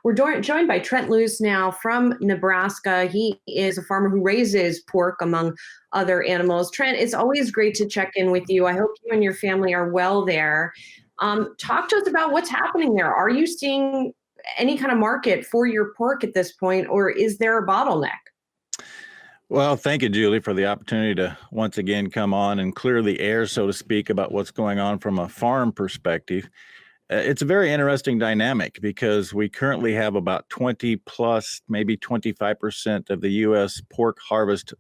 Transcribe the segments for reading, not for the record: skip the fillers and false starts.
We're joined by Trent Loos now from Nebraska. He is a farmer who raises pork, among other animals. Trent, it's always great to check in with you. I hope you and your family are well there. Talk to us about what's happening there. Are you seeing any kind of market for your pork at this point, or is there a bottleneck? Well, thank you, Julie, for the opportunity to once again come on and clear the air, so to speak, about what's going on from a farm perspective. It's a very interesting dynamic because we currently have about 20 plus, maybe 25% of the U.S. pork harvest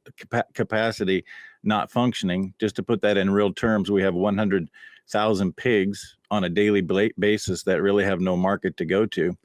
capacity not functioning. Just to put that in real terms, we have 100,000 pigs on a daily basis that really have no market to go to.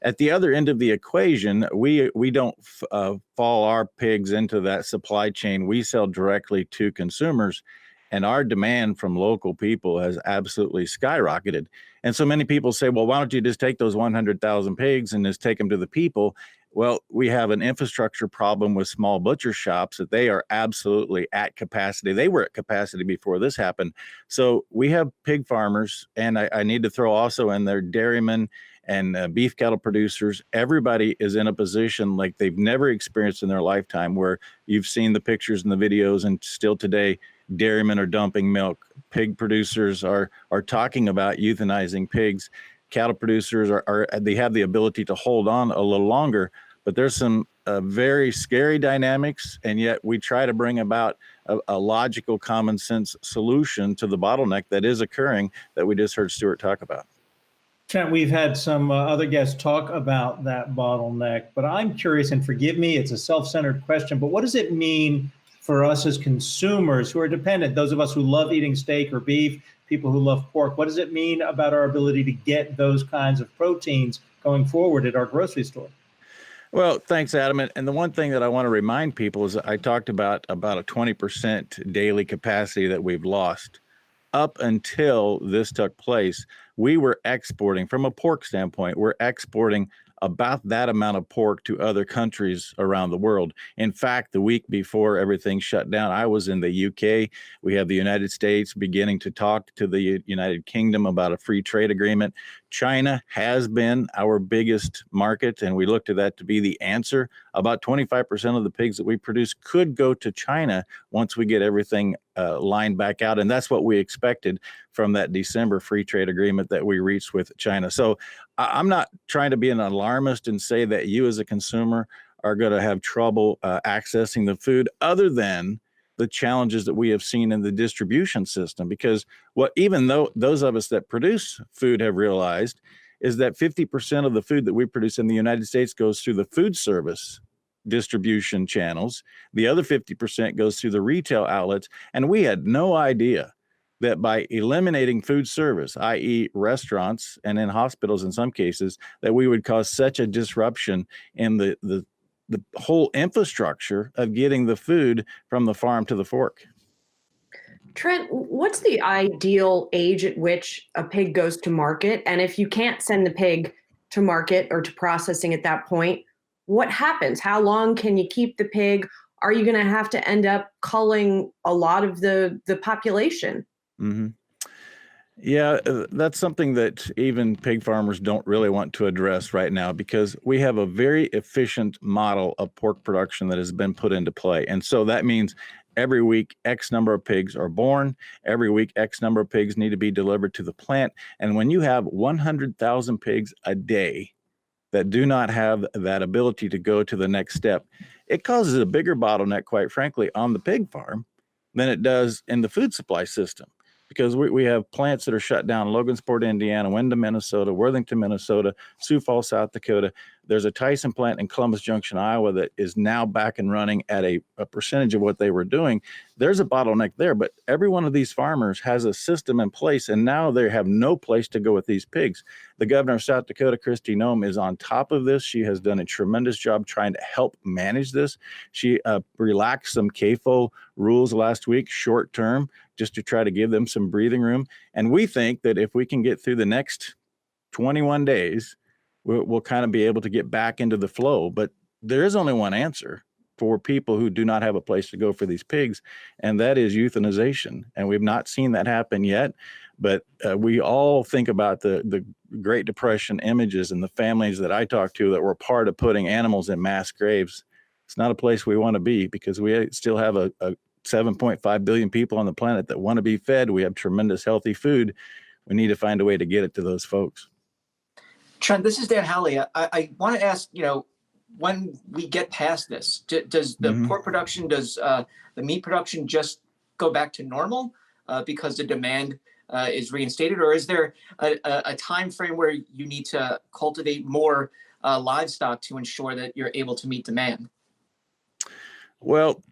At the other end of the equation, we don't fall our pigs into that supply chain. We sell directly to consumers, and our demand from local people has absolutely skyrocketed. And so many people say, well, why don't you just take those 100,000 pigs and just take them to the people? Well, we have an infrastructure problem with small butcher shops that they are absolutely at capacity. They were at capacity before this happened. So we have pig farmers, and I need to throw also in there dairymen and beef cattle producers. Everybody is in a position like they've never experienced in their lifetime, where you've seen the pictures and the videos, and still today, dairymen are dumping milk. Pig producers are talking about euthanizing pigs. Cattle producers they have the ability to hold on a little longer, but there's some very scary dynamics, and yet we try to bring about a logical, common sense solution to the bottleneck that is occurring that we just heard Stuart talk about. Trent, we've had some other guests talk about that bottleneck, but I'm curious, and forgive me, it's a self-centered question, but what does it mean for us as consumers who are dependent, those of us who love eating steak or beef, people who love pork? What does it mean about our ability to get those kinds of proteins going forward at our grocery store? Well, thanks, Adam. And the one thing that I want to remind people is I talked about a 20% daily capacity that we've lost. Up until this took place, we were exporting, from a pork standpoint, we're exporting about that amount of pork to other countries around the world. In fact, the week before everything shut down, I was in the UK. We have the United States beginning to talk to the United Kingdom about a free trade agreement. China has been our biggest market, and we look to that to be the answer. About 25% of the pigs that we produce could go to China once we get everything lined back out. And that's what we expected from that December free trade agreement that we reached with China. So I'm not trying to be an alarmist and say that you as a consumer are going to have trouble accessing the food, other than the challenges that we have seen in the distribution system. Because what even though those of us that produce food have realized is that 50% of the food that we produce in the United States goes through the food service distribution channels. The other 50% goes through the retail outlets. And we had no idea that by eliminating food service, i.e. restaurants and in hospitals in some cases, that we would cause such a disruption in the whole infrastructure of getting the food from the farm to the fork. Trent, what's the ideal age at which a pig goes to market? And if you can't send the pig to market or to processing at that point, what happens? How long can you keep the pig? Are you going to have to end up culling a lot of the population? Mm-hmm. Yeah, that's something that even pig farmers don't really want to address right now, because we have a very efficient model of pork production that has been put into play. And so that means every week, X number of pigs are born. Every week, X number of pigs need to be delivered to the plant. And when you have 100,000 pigs a day that do not have that ability to go to the next step, it causes a bigger bottleneck, quite frankly, on the pig farm than it does in the food supply system. Because we have plants that are shut down: Logansport, Indiana, Windham, Minnesota, Worthington, Minnesota, Sioux Falls, South Dakota. There's a Tyson plant in Columbus Junction, Iowa, that is now back and running at a percentage of what they were doing. There's a bottleneck there, but every one of these farmers has a system in place, and now they have no place to go with these pigs. The governor of South Dakota, Kristi Noem, is on top of this. She has done a tremendous job trying to help manage this. She relaxed some CAFO rules last week, short term, just to try to give them some breathing room. And we think that if we can get through the next 21 days, we'll kind of be able to get back into the flow. But there is only one answer, for people who do not have a place to go for these pigs, and that is euthanization. And we've not seen that happen yet, but we all think about the Great Depression images and the families that I talked to that were part of putting animals in mass graves. It's not a place we want to be, because we still have a 7.5 billion people on the planet that want to be fed. We have tremendous healthy food. We need to find a way to get it to those folks. Trent, this is Dan Halley. I want to ask, when we get past this, does the pork production, does the meat production just go back to normal because the demand is reinstated, or is there a time frame where you need to cultivate more livestock to ensure that you're able to meet demand? Well,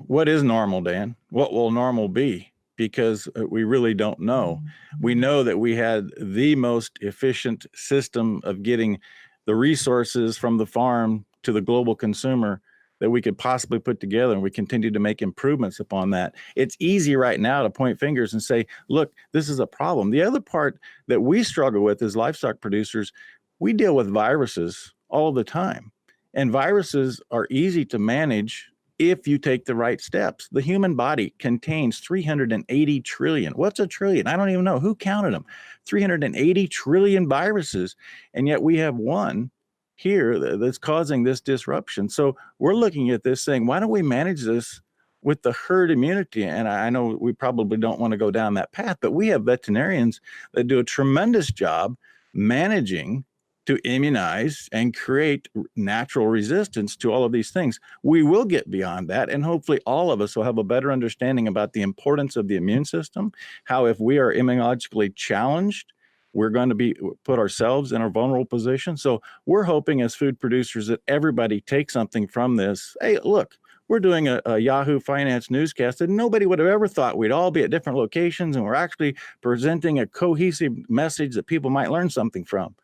what is normal, Dan? What will normal be? Because we really don't know. We know that we had the most efficient system of getting the resources from the farm to the global consumer that we could possibly put together, and we continue to make improvements upon that. It's easy right now to point fingers and say, look, this is a problem. The other part that we struggle with as livestock producers, we deal with viruses all the time. And viruses are easy to manage if you take the right steps. The human body contains 380 trillion. What's a trillion? I don't even know. Who counted them? 380 trillion viruses. And yet we have one here that's causing this disruption. So we're looking at this saying, why don't we manage this with the herd immunity? And I know we probably don't want to go down that path, but we have veterinarians that do a tremendous job managing to immunize and create natural resistance to all of these things. We will get beyond that, and hopefully all of us will have a better understanding about the importance of the immune system, how if we are immunologically challenged, we're going to put ourselves in a vulnerable position. So we're hoping as food producers that everybody takes something from this. Hey, look, we're doing a Yahoo Finance newscast that nobody would have ever thought we'd all be at different locations, and we're actually presenting a cohesive message that people might learn something from.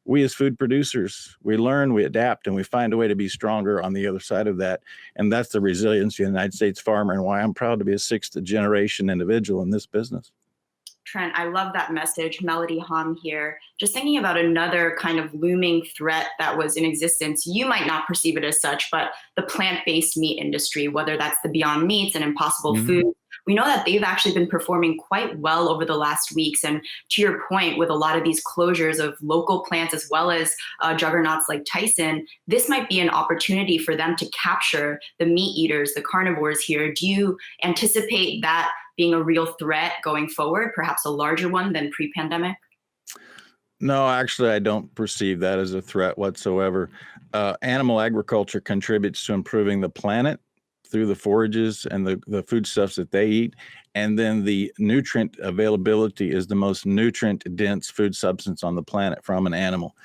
We as food producers, we learn, we adapt, and we find a way to be stronger on the other side of that. And that's the resiliency of the United States farmer, and why I'm proud to be a sixth generation individual in this business. Trent, I love that message. Melody Hom here. Just thinking about another kind of looming threat that was in existence. You might not perceive it as such, but the plant-based meat industry, whether that's the Beyond Meats and Impossible Foods, we know that they've actually been performing quite well over the last weeks. And to your point, with a lot of these closures of local plants as well as juggernauts like Tyson, this might be an opportunity for them to capture the meat eaters, the carnivores here. Do you anticipate that being a real threat going forward, perhaps a larger one than pre-pandemic? No, actually, I don't perceive that as a threat whatsoever. Animal agriculture contributes to improving the planet through the forages and the foodstuffs that they eat. And then the nutrient availability is the most nutrient-dense food substance on the planet from an animal.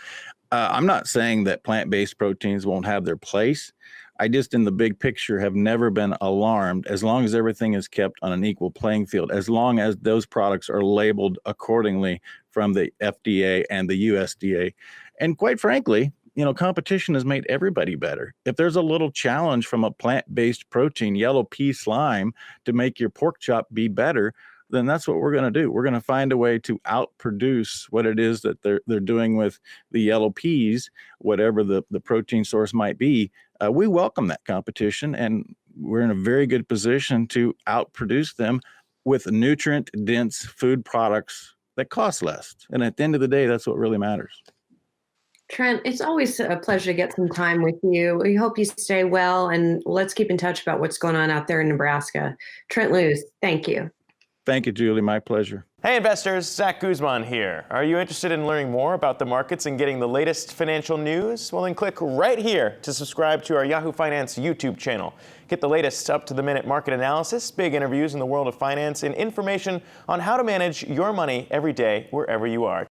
I'm not saying that plant-based proteins won't have their place. I just, in the big picture, have never been alarmed as long as everything is kept on an equal playing field, as long as those products are labeled accordingly from the FDA and the USDA. And quite frankly, competition has made everybody better. If there's a little challenge from a plant-based protein, yellow pea slime, to make your pork chop be better, then that's what we're going to do. We're going to find a way to outproduce what it is that they're doing with the yellow peas, whatever the protein source might be. We welcome that competition, and we're in a very good position to outproduce them with nutrient-dense food products that cost less. And at the end of the day, that's what really matters. Trent, it's always a pleasure to get some time with you. We hope you stay well, and let's keep in touch about what's going on out there in Nebraska. Trent Loos, thank you. Thank you, Julie. My pleasure. Hey investors, Zach Guzman here. Are you interested in learning more about the markets and getting the latest financial news? Well, then click right here to subscribe to our Yahoo Finance YouTube channel. Get the latest up-to-the-minute market analysis, big interviews in the world of finance, and information on how to manage your money every day wherever you are.